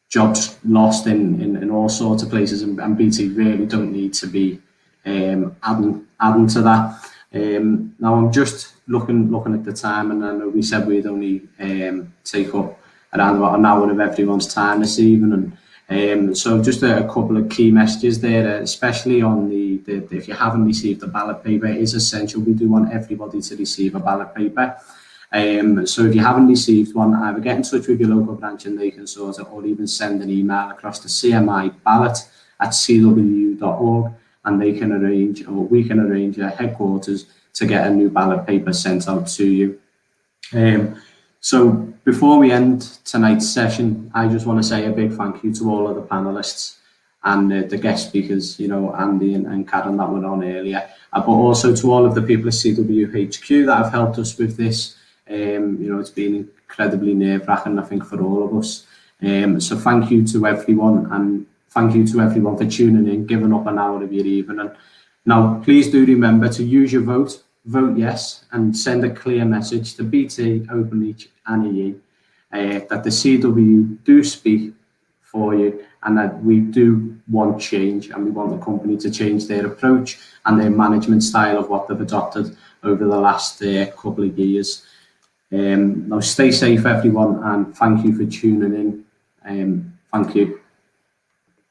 jobs lost in all sorts of places, and BT really don't need to be adding to that. Now I'm just looking at the time, and I know we said we'd only take up around about an hour of everyone's time this evening. So just a couple of key messages there, especially on the if you haven't received a ballot paper, it is essential. We do want everybody to receive a ballot paper. So if you haven't received one, either get in touch with your local branch and they can sort it, or even send an email across to cmiballot@cwu.org, and they can arrange, or we can arrange at headquarters to get a new ballot paper sent out to you. So before we end tonight's session, I just want to say a big thank you to all of the panelists and the guest speakers, you know, Andy and Karen that were on earlier, but also to all of the people at CWHQ that have helped us with this. You know, it's been incredibly nerve-wracking, I think, for all of us. So thank you to everyone, and thank you to everyone for tuning in, giving up an hour of your evening. Now, please do remember to use your vote yes, and send a clear message to BT, Openreach and EE that the CW do speak for you, and that we do want change, and we want the company to change their approach and their management style of what they've adopted over the last couple of years. Now stay safe, everyone, and thank you for tuning in. Thank you.